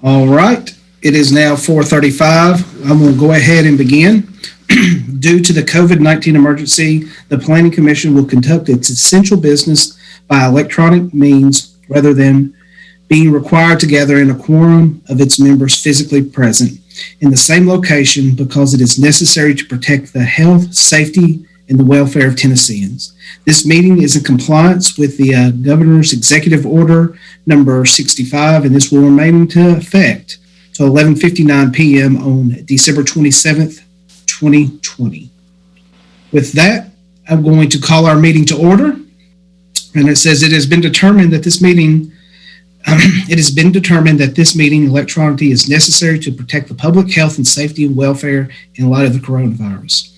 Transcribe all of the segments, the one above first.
All right. It is now 4:35. I'm going to go ahead and begin. Due to the COVID-19 emergency, the Planning Commission will conduct its essential business by electronic means rather than being required to gather in a quorum of its members physically present in the same location because it is necessary to protect the health, safety, and the welfare of Tennesseans. This meeting is in compliance with the Governor's Executive Order number 65, and this will remain into effect till 11:59 p.m. on December 27th, 2020. With that, I'm going to call our meeting to order. And it says it has been determined that this meeting electronically is necessary to protect the public health and safety and welfare in light of the coronavirus.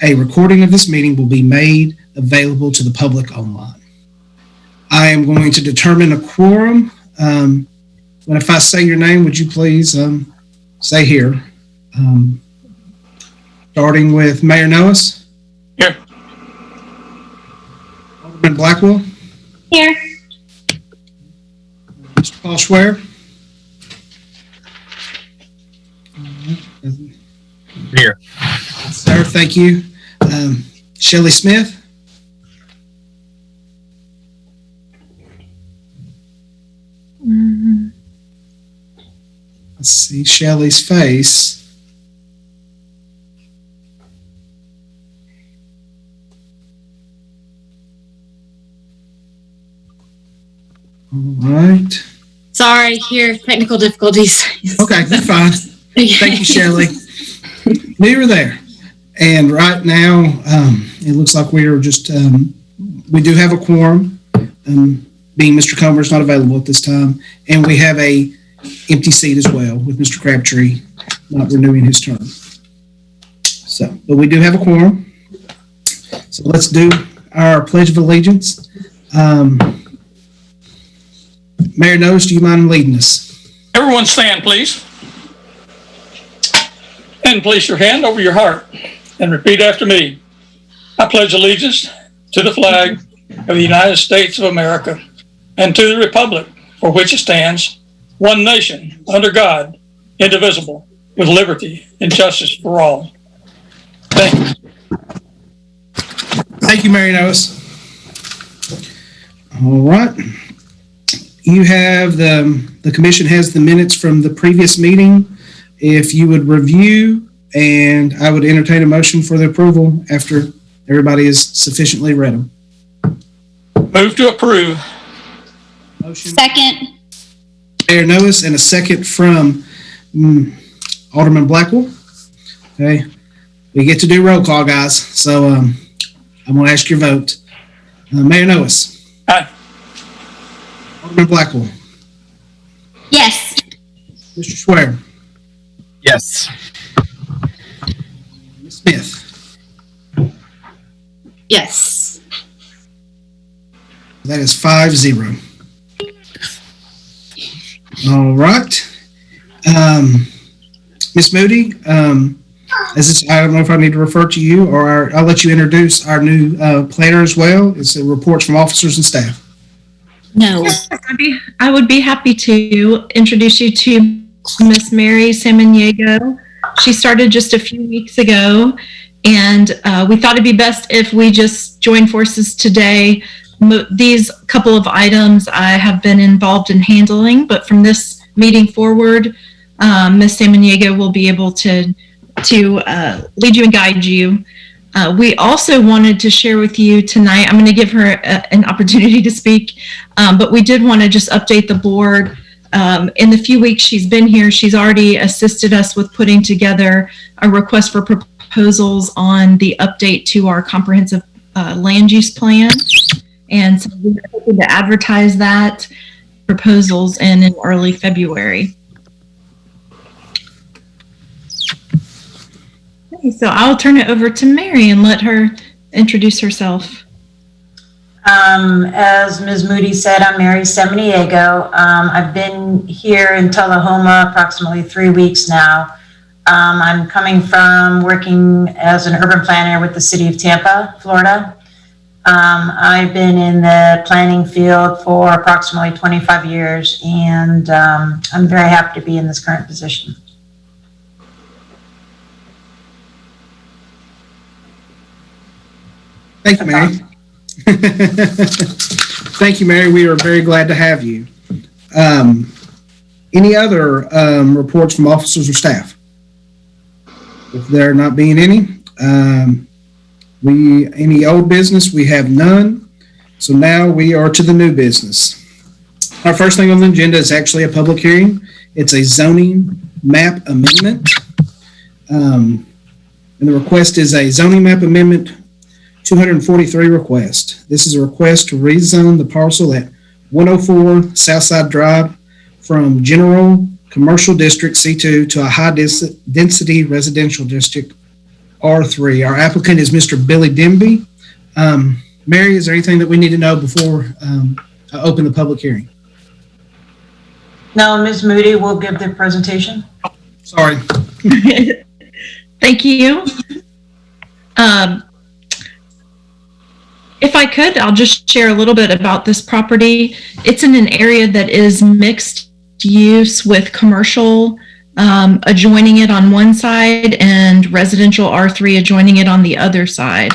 A recording of this meeting will be made available to the public online. I am going to determine a quorum. If I say your name, would you please say here? Starting with Mayor Noes. Here. Alderman Blackwell. Here. Mr. Paul Schwer. Here. Sir, thank you. Shelley Smith. Let's see Shelley's face. All right. Sorry, here, technical difficulties. Okay, that's fine. Thank you, Shelley. Neither there. And right now, it looks like we are just, we do have a quorum, being Mr. Comer's not available at this time. And we have a empty seat as well with Mr. Crabtree not renewing his term. So, but we do have a quorum. So let's do our Pledge of Allegiance. Mayor Noes, do you mind leading us? Everyone stand, please. And place your hand over your heart and repeat after me. I pledge allegiance to the flag of the United States of America and to the republic for which it stands, one nation, under God, indivisible, with liberty and justice for all. Thank you. Thank you, Mayor Noes. All right. You have the commission has the minutes from the previous meeting. If you would review, and I would entertain a motion for the approval after everybody has sufficiently read them. Move to approve. Motion. Second. Mayor Noes and a second from Alderman Blackwell. Okay. We get to do roll call, guys. So I'm going to ask your vote. Mayor Noes. Aye. Alderman Blackwell. Yes. Mr. Schwer. Yes. Ms. Smith. Yes. That is 5-0. All right. Ms. Moody, I don't know if I need to refer to you or I'll let you introduce our new planner as well. It's a report from officers and staff. No. I would be happy to introduce you to Miss Mary Samaniego. She started just a few weeks ago, and we thought it'd be best if we just join forces today. These couple of items I have been involved in handling, but from this meeting forward, Miss Samaniego will be able to lead you and guide you. We also wanted to share with you tonight, I'm going to give her an opportunity to speak, but we did want to just update the board. In the few weeks she's been here, she's already assisted us with putting together a request for proposals on the update to our comprehensive land use plan. And so we're hoping to advertise that proposals in early February. So I'll turn it over to Mary and let her introduce herself. As Ms. Moody said, I'm Mary Samaniego. I've been here in Tullahoma approximately 3 weeks now. I'm coming from working as an urban planner with the city of Tampa, Florida. I've been in the planning field for approximately 25 years, and I'm very happy to be in this current position. Thank you, Mary. Thank you, Mary. We are very glad to have you. Any other reports from officers or staff? If there not being any, any old business, we have none. So now we are to the new business. Our first thing on the agenda is actually a public hearing. It's a zoning map amendment. And the request is a zoning map amendment 243 request. This is a request to rezone the parcel at 104 Southside Drive from general commercial district C2 to a high density residential district R3. Our applicant is Mr. Billy Denby. Mary, is there anything that we need to know before I open the public hearing? No, Ms. Moody will give the presentation. Sorry. Thank you. If I could, I'll just share a little bit about this property. It's in an area that is mixed use with commercial adjoining it on one side and residential R3 adjoining it on the other side.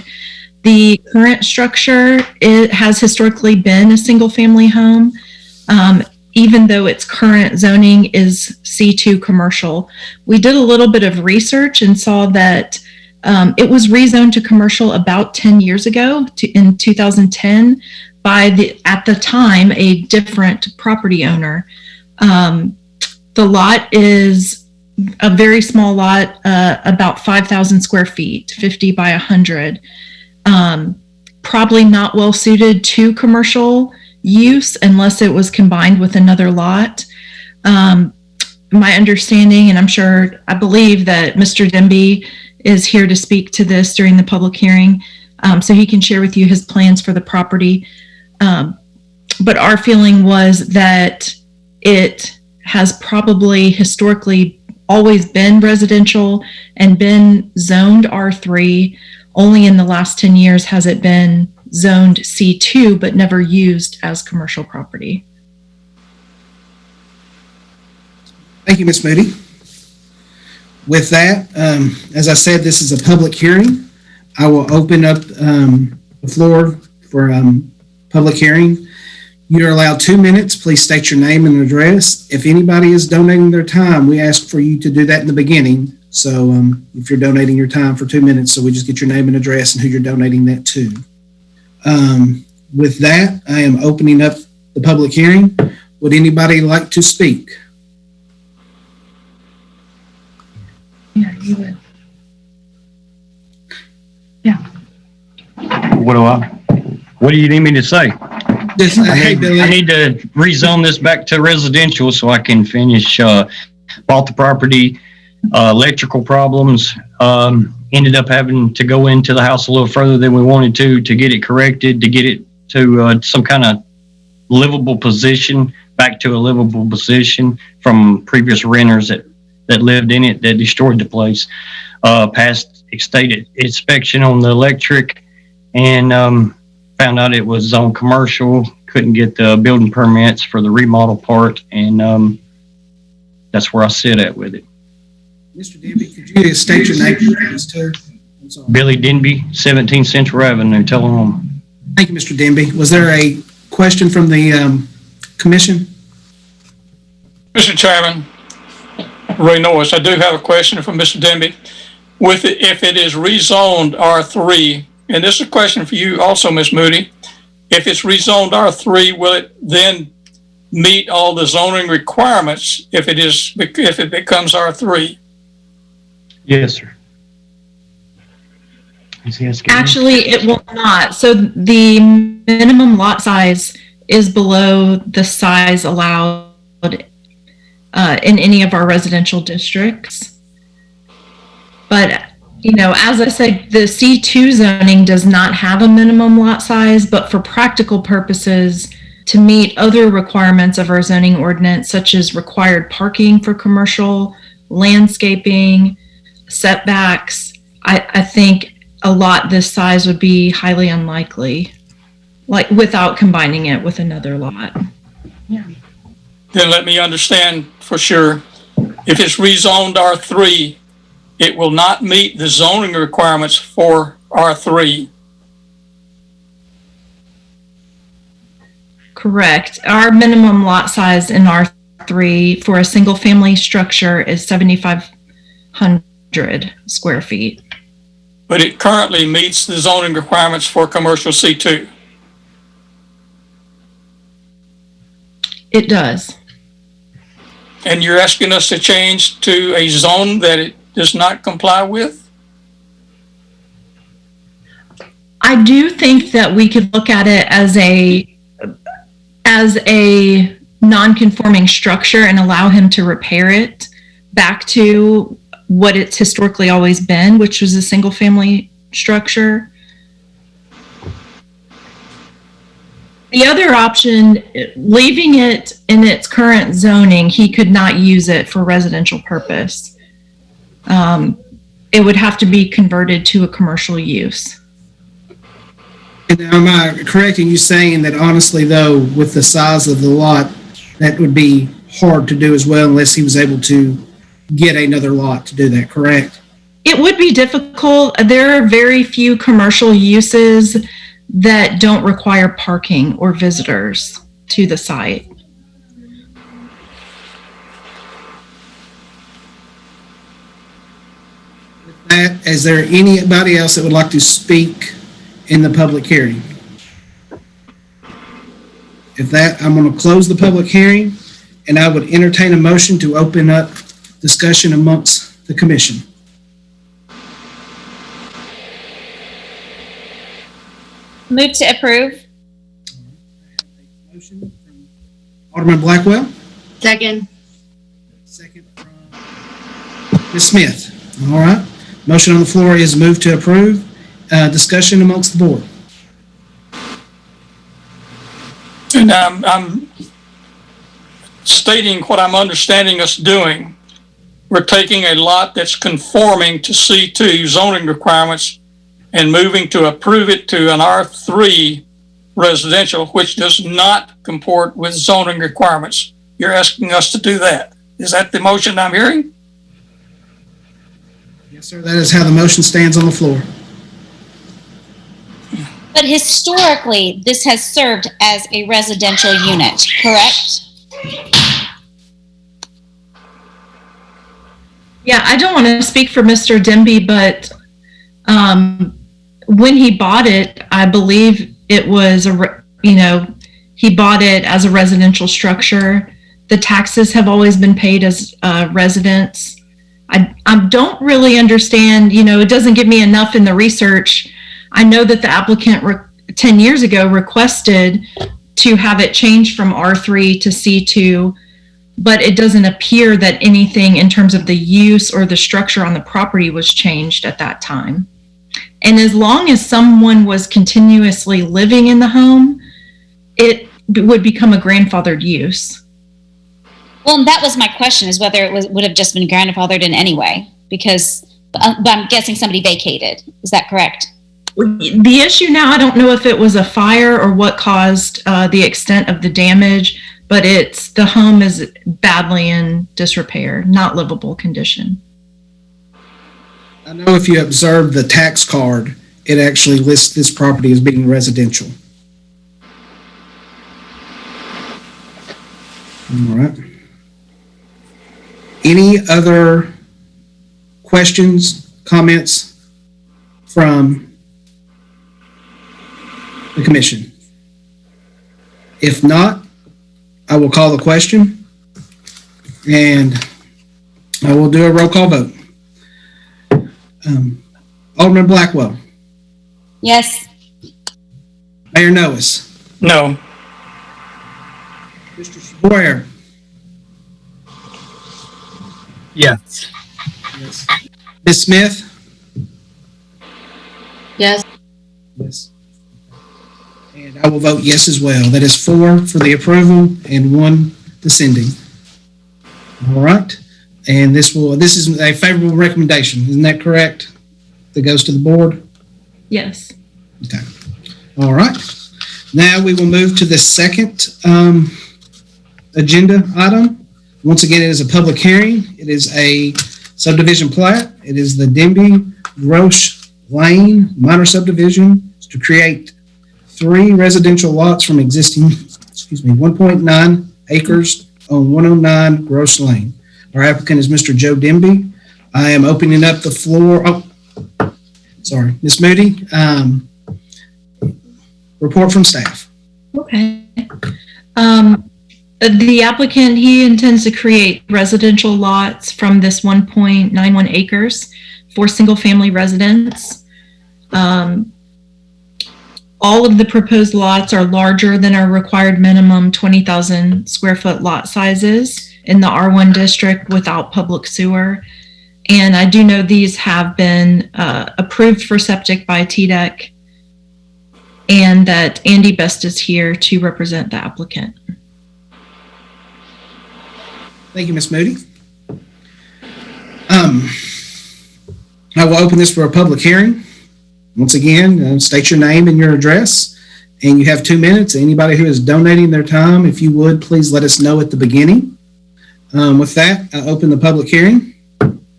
The current structure, it has historically been a single family home, even though its current zoning is C2 commercial. We did a little bit of research and saw that it was rezoned to commercial about 10 years ago in 2010 by at the time, a different property owner. The lot is a very small lot, about 5,000 square feet, 50 by 100. Probably not well suited to commercial use unless it was combined with another lot. My understanding, and I believe that Mr. Denby is here to speak to this during the public hearing, so he can share with you his plans for the property. But our feeling was that it has probably historically always been residential and been zoned R3. Only in the last 10 years has it been zoned C2, but never used as commercial property. Thank you, Ms. Moody. With that, as I said, this is a public hearing. I will open up the floor for public hearing. You're allowed 2 minutes. Please state your name and address. If anybody is donating their time, we ask for you to do that in the beginning. So if you're donating your time for 2 minutes, so we just get your name and address and who you're donating that to. With that, I am opening up the public hearing. Would anybody like to speak? Yeah, you would. Yeah. What do you need me to say? Just, hey, Billy. I need to rezone this back to residential so I can finish. Bought the property, electrical problems. Ended up having to go into the house a little further than we wanted to get it corrected, to get it to some kind of livable position, back to a livable position from previous renters that lived in it that destroyed the place. Passed state inspection on the electric and found out it was on commercial, couldn't get the building permits for the remodel part, and that's where I sit at with it. Mr. Denby, could you state your name and address too? I'm sorry. Billy Denby, 17 Central Avenue, Tullahoma. Thank you, Mr. Denby. Was there a question from the commission? Mr. Chairman, Ray Norris, I do have a question from Mr. Denby. If it is rezoned R3, and this is a question for you also, Ms. Moody, if it's rezoned R3, will it then meet all the zoning requirements if it becomes R3? Yes, sir. Actually, it will not. So the minimum lot size is below the size allowed in any of our residential districts. But, as I said, the C2 zoning does not have a minimum lot size, but for practical purposes, to meet other requirements of our zoning ordinance, such as required parking for commercial, landscaping, setbacks, I think a lot this size would be highly unlikely. like without combining it with another lot. Then let me understand for sure. If it's rezoned R3, it will not meet the zoning requirements for R3. Correct. Our minimum lot size in R3 for a single family structure is 7,500 square feet. But it currently meets the zoning requirements for commercial C2. It does. And you're asking us to change to a zone that it does not comply with? I do think that we could look at it as a non-conforming structure and allow him to repair it back to what it's historically always been, which was a single family structure. The other option, leaving it in its current zoning, he could not use it for residential purpose. It would have to be converted to a commercial use. And am I correct in you saying that honestly, though, with the size of the lot, that would be hard to do as well unless he was able to get another lot to do that, correct? It would be difficult. There are very few commercial uses that don't require parking or visitors to the site. With that, is there anybody else that would like to speak in the public hearing? If that, I'm going to close the public hearing, and I would entertain a motion to open up discussion amongst the commission. Move to approve. Motion from Alderman Blackwell, Second. second from Ms. Smith. All right. Motion on the floor is moved to approve. Discussion amongst the board. And I'm stating what I'm understanding us doing. We're taking a lot that's conforming to C2 zoning requirements and moving to approve it to an R3 residential, which does not comport with zoning requirements. You're asking us to do that. Is that the motion I'm hearing? Yes, sir. That is how the motion stands on the floor. But historically, this has served as a residential unit, correct? Yeah, I don't want to speak for Mr. Denby, but when he bought it, I believe it was he bought it as a residential structure. The taxes have always been paid as residents. I don't really understand, it doesn't give me enough in the research. I know that the applicant 10 years ago requested to have it changed from R3 to C2, but it doesn't appear that anything in terms of the use or the structure on the property was changed at that time. And as long as someone was continuously living in the home, it would become a grandfathered use. Well, and that was my question, is whether it would have just been grandfathered in anyway, because but I'm guessing somebody vacated. Is that correct? The issue now, I don't know if it was a fire or what caused the extent of the damage, but the home is badly in disrepair, not livable condition. I know if you observe the tax card, it actually lists this property as being residential. All right. Any other questions, comments from the commission? If not, I will call the question and I will do a roll call vote. Alderman Blackwell. Yes. Mayor Noes. No. Mr. Square. Yes. Yes. Ms. Smith. Yes. Yes. And I will vote yes as well. That is 4 for the approval and 1 dissenting. All right. And this is a favorable recommendation. Isn't that correct? That goes to the board? Yes. Okay. All right. Now we will move to the second agenda item. Once again, it is a public hearing. It is a subdivision plat. It is the Denby Gross Lane minor subdivision to create 3 residential lots from existing, 1.9 acres on 109 Gross Lane. Our applicant is Mr. Joe Denby. I am opening up the floor. Oh, sorry, Ms. Moody. Report from staff. Okay. The applicant, he intends to create residential lots from this 1.91 acres for single-family residents. All of the proposed lots are larger than our required minimum 20,000 square foot lot sizes in the R1 district without public sewer. And I do know these have been approved for septic by TDEC, and that Andy Best is here to represent the applicant. Thank you, Ms. Moody. I will open this for a public hearing. Once again, state your name and your address, and you have 2 minutes. Anybody who is donating their time, if you would, please let us know at the beginning. With that, I open the public hearing.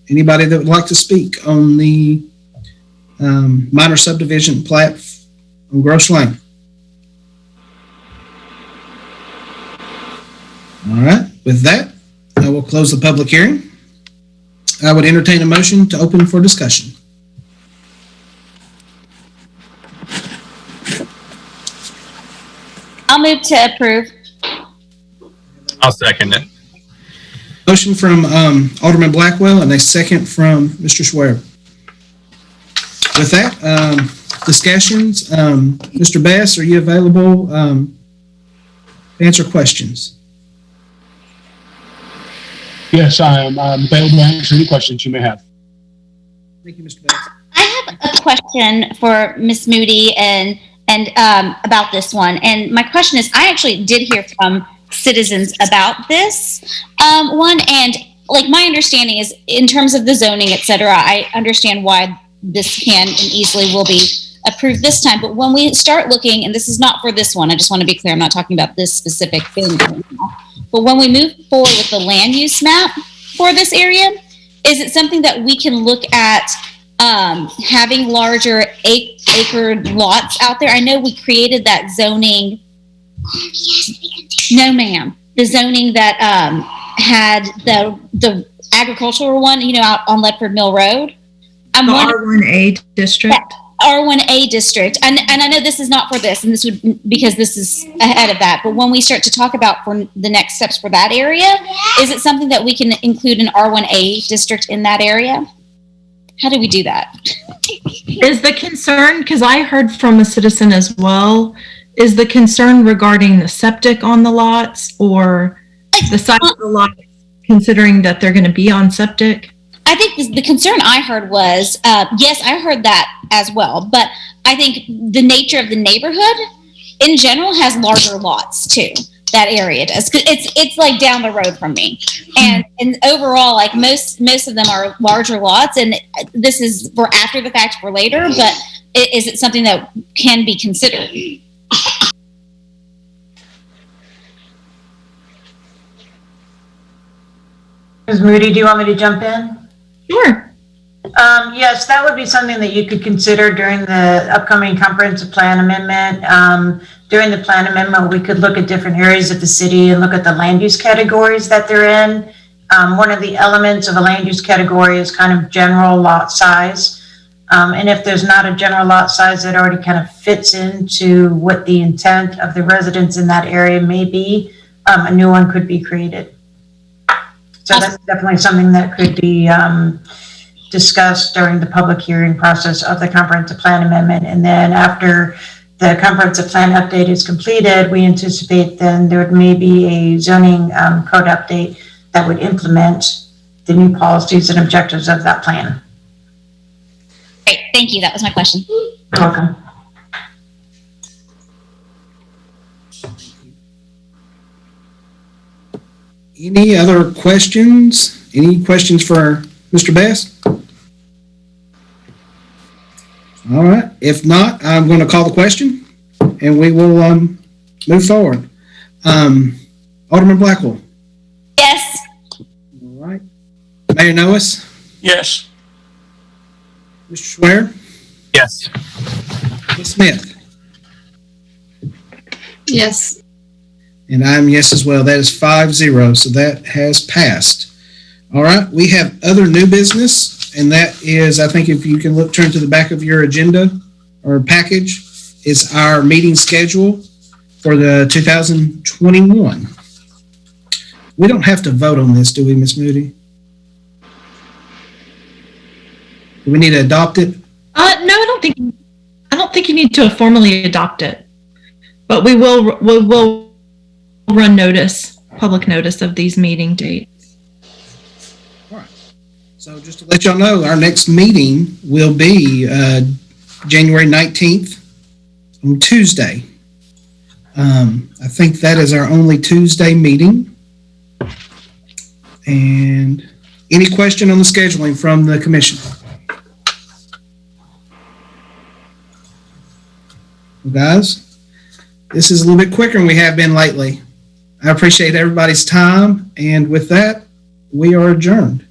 Anybody that would like to speak on the minor subdivision plat on Gross Lane? All right, with that, I will close the public hearing. I would entertain a motion to open for discussion. I'll move to approve. I'll second it. Motion from Alderman Blackwell and a second from Mr. Schwer. With that, discussions, Mr. Bass, are you available to answer questions? Yes, I am. I'm available to answer any questions you may have. Thank you, Mr. Bass. I have a question for Ms. Moody and about this one. And my question is, I actually did hear from citizens about this one, and like my understanding is, in terms of the zoning, et cetera, I understand why this can and easily will be approved this time. But when we start looking, and this is not for this one, I just want to be clear, I'm not talking about this specific thing right now. But when we move forward with the land use map for this area, is it something that we can look at having larger acre lots out there? I know we created that zoning. No, ma'am. The zoning that had the agricultural one, out on Ledford Mill Road. The R1A district. R1A district. And I know this is not for this, and this would, because this is ahead of that. But when we start to talk about for the next steps for that area, is it something that we can include an R1A district in that area? How do we do that? Is the concern, because I heard from a citizen as well, is the concern regarding the septic on the lots or the size of the lots, considering that they're going to be on septic? I think the concern I heard was, yes, I heard that as well, but I think the nature of the neighborhood in general has larger lots too. That area does. It's like down the road from me, and overall, like most of them are larger lots, and this is for after the fact, for later. But is it something that can be considered? Ms. Moody, do you want me to jump in? Sure. Yes, that would be something that you could consider during the upcoming comprehensive plan amendment. During the plan amendment, we could look at different areas of the city and look at the land use categories that they're in. One of the elements of a land use category is kind of general lot size. And if there's not a general lot size that already kind of fits into what the intent of the residents in that area may be, a new one could be created. So that's definitely something that could be discussed during the public hearing process of the comprehensive plan amendment. And then after the comprehensive plan update is completed, we anticipate then there may be a zoning code update that would implement the new policies and objectives of that plan. Great, thank you. That was my question. You're welcome. Any other questions? Any questions for Mr. Bass? All right. If not, I'm going to call the question. and we will move forward. Alderman Blackwell. Yes. All right. Mayor Noes. Yes. Mr. Schwer. Yes. Ms. Smith. Yes. And I'm yes as well. That is 5-0, so that has passed. All right, we have other new business, and that is, I think if you can turn to the back of your agenda or package, is our meeting schedule for the 2021. We don't have to vote on this, do we, Ms. Moody? Do we need to adopt it? No, I don't think you need to formally adopt it, but we will run public notice of these meeting dates. All right. So just to let y'all know, our next meeting will be January 19th on Tuesday. I think that is our only Tuesday meeting. And any question on the scheduling from the commission? Well, guys, this is a little bit quicker than we have been lately. I appreciate everybody's time, and with that, we are adjourned.